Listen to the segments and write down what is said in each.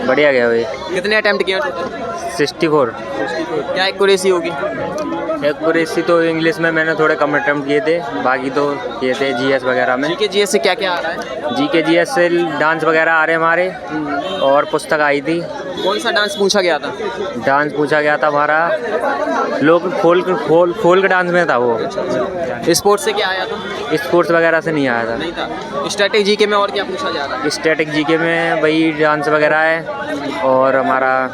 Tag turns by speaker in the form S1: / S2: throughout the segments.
S1: बढ़िया गया भाई।
S2: कितने अटेम्प्ट किए टोटल?
S1: 64।
S2: क्या एक्यूरेसी होगी?
S1: एक्यूरेसी तो इंग्लिश में मैंने थोड़े कम अटेम्प्ट किए थे, बाकी तो किए थे जीएस वगैरह में।
S2: जीके जीएस से क्या क्या आ रहा है?
S1: जीके जीएस से डांस वगैरह आ रहे हमारे, और पुस्तक आई थी।
S2: कौन सा डांस पूछा गया था?
S1: डांस पूछा गया था हमारा लोग फोल्क डांस में था वो।
S2: स्पोर्ट्स से क्या आया था?
S1: स्पोर्ट्स वगैरह से नहीं आया था।
S2: नहीं था। स्टैटिक जीके में और क्या पूछा जा रहा है?
S1: स्टैटिक जीके में वही डांस वगैरह है, और हमारा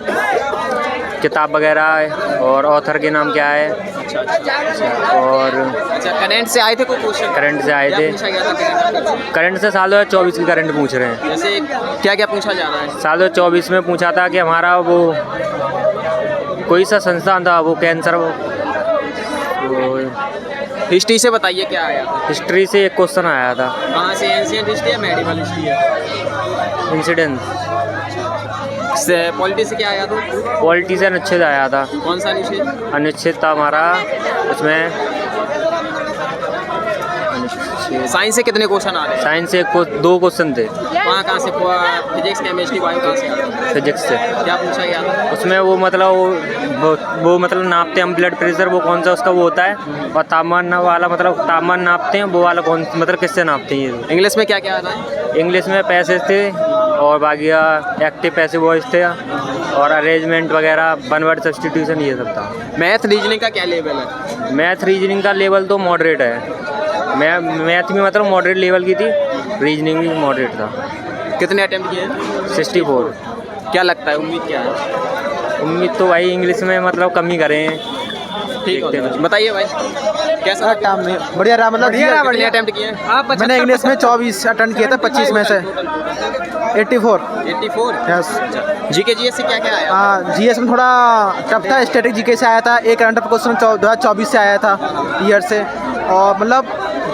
S1: किताब वगैरह है, और ऑथर के नाम क्या है। और
S2: अच्छा, करंट से आए थे कोई क्वेश्चन?
S1: करंट से आए
S2: क्या
S1: थे।
S2: पूछा गया था करंट?
S1: करंट से साल 2024 की करंट पूछ रहे हैं।
S2: जैसे क्या क्या पूछा जा रहा है?
S1: साल 2024 में पूछा था कि हमारा वो कोई सा संस्थान था, वो कैंसर, वो
S2: हिस्ट्री से बताइए क्या आया था?
S1: हिस्ट्री से एक क्वेश्चन आया था।
S2: कहाँ से? एंशिएंट हिस्ट्री या मेडिवल हिस्ट्री है?
S1: इंसिडेंस
S2: से पॉलिटी से क्या आया था?
S1: पॉलिटी से अनुच्छेद आया था।
S2: कौन सा अनुच्छेद?
S1: अनुच्छेद था हमारा उसमें।
S2: साइंस से कितने क्वेश्चन आ रहे हैं?
S1: साइंस से 2 क्वेश्चन थे।
S2: कहाँ से? फिजिक्स, केमिस्ट्री, बायो कहाँ से आ रहे हैं?
S1: फिजिक्स से।
S2: क्या पूछा गया था?
S1: उसमें वो मतलब वो मतलब नापते हैं ब्लड प्रेशर, वो कौन सा उसका वो होता है, और तापमान वाला मतलब तापमान नापते हैं वो वाला कौन, मतलब किससे नापते हैं ये।
S2: इंग्लिश में क्या क्या आ रहा है?
S1: इंग्लिश में पैसेज थे, और बाकी एक्टिव पैसिव वॉइस थे, और अरेंजमेंट वगैरह, वन वर्ड सब्स्टिट्यूशन, ये सब था।
S2: मैथ रीजनिंग का क्या लेवल है?
S1: मैथ रीजनिंग का लेवल तो मॉडरेट है। मैथ में मतलब मॉडरेट लेवल की थी, रीजनिंग भी मॉडरेट था।
S2: कितने अटेम्प्ट किए हैं?
S1: 64।
S2: क्या लगता है, उम्मीद क्या है?
S1: उम्मीद तो भाई इंग्लिश में मतलब कम ही करें।
S2: ठीक है, बताइए भाई कैसा
S3: काम में बढ़िया रहा, मतलब
S2: कितने अटेम्प्ट किए हैं?
S3: मैंने इंग्लिश में 24 अटेंड किया था 25 में से 84।
S2: 84।
S3: यस।
S2: जीके जीएस से क्या क्या आया?
S3: हाँ, जीएस में थोड़ा टफ था। स्टैटिक जीके से आया था, एक करंट क्वेश्चन 2024 से आया था ईयर से। और मतलब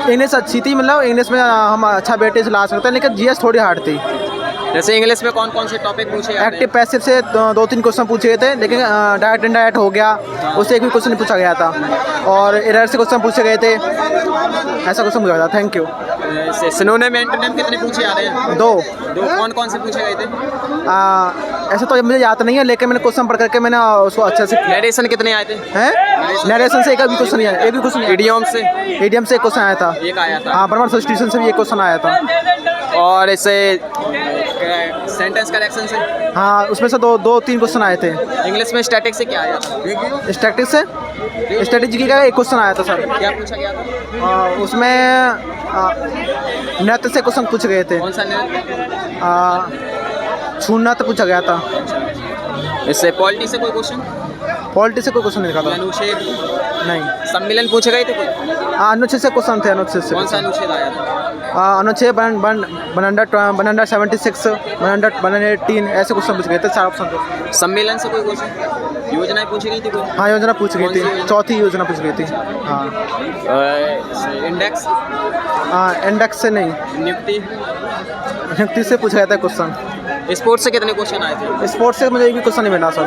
S3: इंग्लिश अच्छी थी, मतलब इंग्लिश में हम अच्छा वेटेज ला सकते हैं, लेकिन जीएस थोड़ी हार्ड थी।
S2: जैसे इंग्लिश में कौन कौन से टॉपिक पूछे जाते हैं?
S3: एक्टिव पैसिव से 2-3 क्वेश्चन पूछे गए थे, लेकिन डायरेक्ट इनडायरेक्ट हो गया, उससे एक भी क्वेश्चन नहीं पूछा गया था। और एरर से क्वेश्चन पूछे गए थे, ऐसा क्वेश्चन पूछा गया था। Thank you.
S2: सिनोनिम एंटोनिम कितने पूछे जा रहे हैं?
S3: 2।
S2: कौन कौन से पूछे गए थे?
S3: ऐसा तो मुझे याद नहीं है, लेकिन मैंने क्वेश्चन पढ़ करके मैंने उसको अच्छे से।
S2: नरेशन कितने आए थे?
S3: हैं? नरेशन से एक भी क्वेश्चन नहीं आया, एक भी क्वेश्चन।
S2: इडियम से?
S3: इडियम से एक क्वेश्चन आया था।
S2: एक आया था।
S3: हाँ, बर्मन सब्स्टिट्यूशन से भी एक क्वेश्चन आया था।
S2: और ऐसे सेंटेंस करेक्शन से?
S3: हाँ, उसमें से 2-3 क्वेश्चन आए थे।
S2: इंग्लिश में स्टैटिक से क्या आया था?
S3: स्टैटिक से स्ट्रेटेजी का एक क्वेश्चन आया था सर।
S2: क्या पूछा गया था?
S3: उसमें नृत्य से क्वेश्चन पूछे गए थे।
S2: कौन सा नृत्य?
S3: छूना तो पूछा गया था।
S2: इससे पॉलिटी से कोई क्वेश्चन?
S3: पॉलिटी से कोई क्वेश्चन नहीं लिखा था।
S2: अनुच्छेद?
S3: नहीं।
S2: सम्मेलन पूछे गए थे कोई?
S3: अनुच्छेद से क्वेश्चन थे। अनुच्छेद से
S2: कौन सा अनुच्छेद आया था?
S3: अनुच्छेद 176, 118 ऐसे क्वेश्चन पूछे गए थे। 4 ऑप्शन थे।
S2: सम्मेलन से कोई क्वेश्चन? योजनाएं पूछी गई थी कोई?
S3: हाँ, योजना पूछ गई थी। चौथी योजना पूछ गई थी। हाँ।
S2: इंडेक्स?
S3: इंडेक्स से नहीं, नियुक्ति से पूछा गया था क्वेश्चन।
S2: स्पोर्ट्स से कितने क्वेश्चन आए थे?
S3: स्पोर्ट्स से मुझे एक भी क्वेश्चन नहीं मिला सर।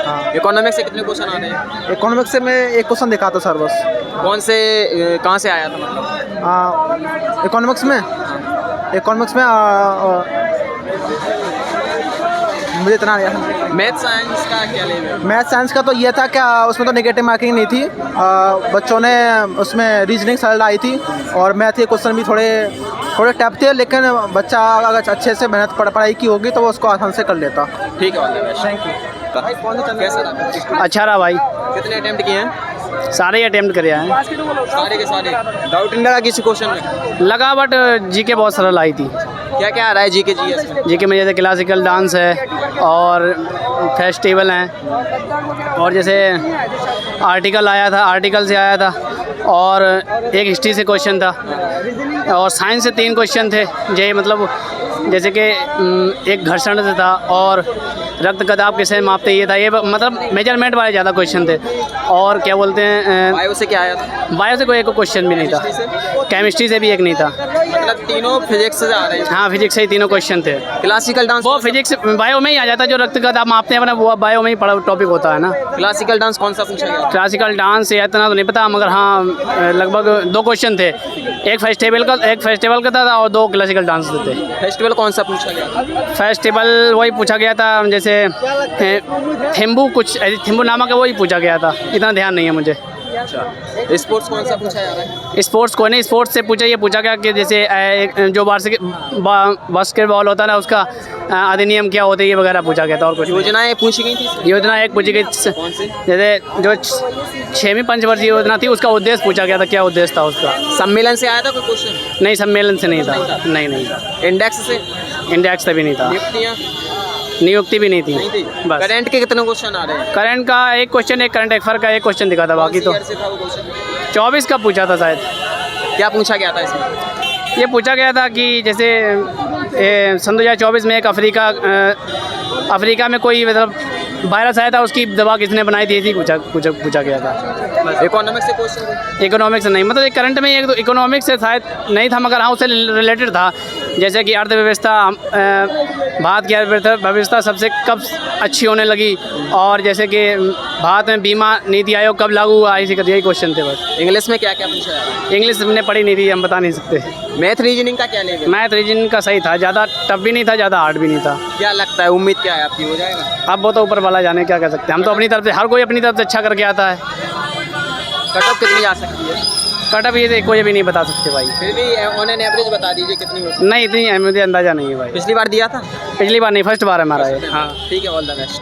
S3: हाँ।
S2: इकोनॉमिक्स से कितने क्वेश्चन आ रहे हैं?
S3: इकोनॉमिक्स से मैं एक क्वेश्चन देखा था सर बस।
S2: कौन से कहाँ से आया था मतलब?
S3: इकोनॉमिक्स में मुझे इतना नहीं।
S2: मैथ साइंस का क्या लेवल?
S3: मैथ साइंस का तो ये था कि उसमें तो नेगेटिव मार्किंग नहीं थी। बच्चों ने उसमें रीजनिंग सरल आई थी, और मैथ के क्वेश्चन भी थोड़े टफ थे, लेकिन बच्चा अगर अच्छे से मेहनत पढ़ाई की होगी तो वो उसको आसान से कर लेता।
S2: ठीक है,
S3: थैंक यू।
S2: कैसा रहा?
S4: अच्छा रहा भाई।
S2: कितने अटेम्प्ट किए हैं?
S4: सारे ही अटेम्प्ट करे हैं।
S2: सारे के सारे? डाउट नहीं लगा किसी क्वेश्चन में?
S4: लगा, बट जीके बहुत सरल आई थी।
S2: क्या क्या आ रहा है जीके जीएस में?
S4: जीके में जैसे क्लासिकल डांस है, और फेस्टिवल हैं, और जैसे आर्टिकल आया था, आर्टिकल से आया था, और एक हिस्ट्री से क्वेश्चन था, और साइंस से 3 क्वेश्चन थे। ये मतलब जैसे कि एक घर्षण से था, और रक्त कदाब कैसे मापते, ये था। ये मतलब मेजरमेंट वाले ज़्यादा क्वेश्चन थे। और क्या बोलते हैं,
S2: बायो से क्या आया था?
S4: बायो से कोई एक क्वेश्चन भी नहीं था। केमिस्ट्री से भी एक नहीं था।
S2: मतलब तीनों फिजिक्स से आ रहे हैं?
S4: हाँ, फिजिक्स से ही 3 क्वेश्चन थे।
S2: Classical dance?
S4: वो फिजिक्स बायो में ही आ जाता है, जो रक्त कदाब मापते हैं अपना, वो बायो में ही पढ़ा टॉपिक होता है ना।
S2: क्लासिकल डांस कौन सा पूछा गया?
S4: क्लासिकल डांस या इतना तो नहीं पता, मगर हाँ लगभग 2 क्वेश्चन थे। एक फेस्टिवल का था, और 2 क्लासिकल डांस थे।
S2: फेस्टिवल कौन सा पूछा गया था?
S4: फेस्टिवल वही पूछा गया था, जैसे थिम्बू कुछ थिम्बू नामक है, वही पूछा गया था, इतना ध्यान नहीं है मुझे।
S2: अच्छा, स्पोर्ट्स कौन सा पूछा जा रहा है?
S4: स्पोर्ट्स को नहीं, स्पोर्ट्स से पूछा, ये पूछा गया कि जैसे जो बास्केटबॉल होता है ना, उसका अधिनियम क्या होता है, ये वगैरह पूछा गया था। और कुछ
S2: योजनाएं पूछी गई थी?
S4: योजना एक पूछी गई,
S2: कौन सी?
S4: जैसे जो 6वीं पंचवर्षीय योजना थी, उसका उद्देश्य पूछा गया था, क्या उद्देश्य था उसका।
S2: सम्मेलन से आया था कोई क्वेश्चन?
S4: नहीं, सम्मेलन से नहीं था, नहीं था।
S2: इंडेक्स से?
S4: इंडेक्स से भी नहीं था,
S2: नियुक्तियां?
S4: नियुक्ति भी नहीं थी।
S2: नहीं थी।
S4: बस
S2: करंट के कितने क्वेश्चन आ रहे हैं?
S4: करंट का एक क्वेश्चन, एक करंट अफेयर का एक क्वेश्चन दिखा था, बाकी तो
S2: कौन सी ईयर से था वो क्वेश्चन?
S4: 24 का पूछा था शायद।
S2: क्या पूछा गया था इसमें?
S4: ये पूछा गया था कि जैसे सन 2024 में एक अफ्रीका में कोई मतलब वायरस आया था, उसकी दवा किसने बनाई थी, थी पूछा गया था।
S2: इकोनॉमिक्स से क्वेश्चन?
S4: इकोनॉमिक्स नहीं, मतलब एक करंट में एक तो इकोनॉमिक्स से शायद नहीं था, मगर हाँ उससे रिलेटेड था, जैसे कि अर्थव्यवस्था, भारत की अर्थव्यवस्था सबसे कब अच्छी होने लगी, और जैसे कि भारत में बीमा नीति आयोग कब लागू हुआ, इसी का यही क्वेश्चन थे बस।
S2: इंग्लिश में क्या क्या पूछा है?
S4: इंग्लिश हमने पढ़ी नहीं थी, हम बता नहीं सकते।
S2: मैथ रीजनिंग का क्या लेवल?
S4: मैथ रीजनिंग का सही था, ज़्यादा टफ भी नहीं था, ज़्यादा हार्ड भी नहीं था।
S2: क्या लगता है, उम्मीद क्या है आपकी, हो जाएगा?
S4: अब वो तो ऊपर वाला जाने, क्या कह सकते हैं, हम तो अपनी तरफ से, हर कोई अपनी तरफ से अच्छा करके आता है।
S2: कट ऑफ कितनी आ सकती है?
S4: कट ऑफ ये कोई भी नहीं बता सकते भाई,
S2: फिर भी ऑन एन एवरेज बता दीजिए कितनी हो सकती
S4: नहीं, इतनी मुझे अंदाज़ा नहीं है भाई।
S2: पिछली बार दिया था?
S4: पिछली बार नहीं, फर्स्ट बार है हमारा ये।
S2: हाँ ठीक है, ऑल द बेस्ट।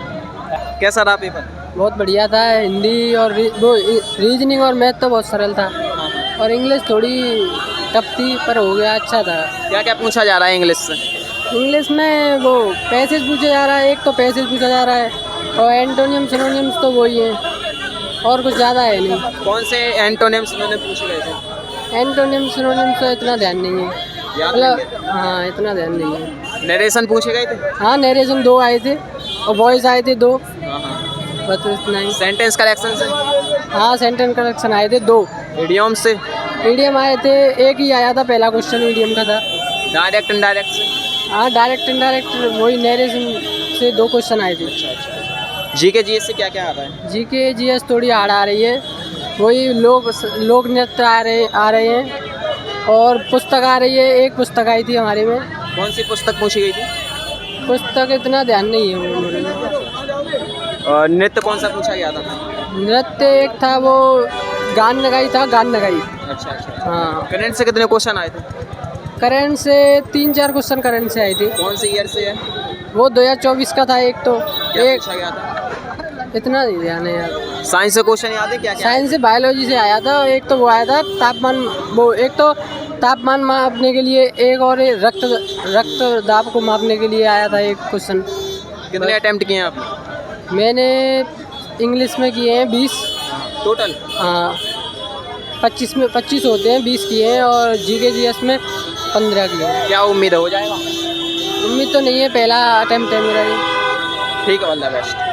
S2: कैसा रहा पेपर?
S5: बहुत बढ़िया था। हिंदी और वो रीजनिंग और मैथ तो बहुत सरल था, और इंग्लिश थोड़ी टफ थी, पर हो गया, अच्छा था।
S2: क्या क्या पूछा जा रहा है इंग्लिश से?
S5: इंग्लिश में वो पैसेज पूछा जा रहा है, एक तो पैसेज पूछा जा रहा है, और एंटोनियम सिनोनियम्स तो वही है, और कुछ ज़्यादा है नहीं।
S2: कौन से एंटोनिम्स उन्होंने पूछे गए थे?
S5: एंटोनियम सिनोनिम्स तो इतना ध्यान नहीं है,
S2: याद
S5: मतलब हाँ इतना ध्यान नहीं है।
S2: नरेशन पूछे गए थे?
S5: हाँ, नरेशन 2 आए थे, और वॉइस आए थे 2, बस इतना ही।
S2: सेंटेंस करेक्शन से?
S5: हाँ, सेंटेंस करेक्शन आए थे 2।
S2: इडियम से?
S5: ईडीएम आए थे, एक ही आया था, पहला क्वेश्चन ईडीएम का था।
S2: डायरेक्ट इनडायरेक्ट से?
S5: हाँ, डायरेक्ट इनडायरेक्ट वही नरेशन से 2 क्वेश्चन आए थे।
S2: जीके जीएस से क्या क्या आ रहा है?
S5: जीके जीएस थोड़ी हार्ड आ रही है, वही लोक नृत्य आ रहे हैं, और पुस्तक आ रही है, एक पुस्तक आई थी हमारे में।
S2: कौन सी पुस्तक पूछी गई थी?
S5: पुस्तक इतना ध्यान नहीं है वो मेरे में।
S2: और नृत्य कौन सा पूछा गया था?
S5: नृत्य एक था, वो गान नगाई था, गान नगाई।
S2: अच्छा।
S5: हाँ,
S2: करंट से कितने क्वेश्चन आए थे?
S5: करंट से 3-4 क्वेश्चन करंट से आए थे।
S2: कौन से ईयर से है?
S5: वो 2024 का था एक तो,
S2: क्या
S5: एक
S2: पूछा गया था?
S5: इतना नहीं ध्यान है यार।
S2: साइंस से क्वेश्चन याद है क्या क्या?
S5: साइंस से बायोलॉजी से आया था, एक तो वो आया था तापमान, वो एक तो तापमान मापने के लिए, एक और रक्त दाब को मापने के लिए आया था एक क्वेश्चन।
S2: कितने अटेम्प्ट किए हैं आपने?
S5: मैंने इंग्लिश में किए हैं 20
S2: टोटल?
S5: हाँ, 25 होते हैं, 20 किए हैं, और जीके जीएस में 15 किए हैं।
S2: क्या उम्मीद है, हो जाएगा?
S5: उम्मीद तो नहीं है, पहला अटेम्प्ट है मेरा ये।
S2: ठीक है, ऑल द बेस्ट।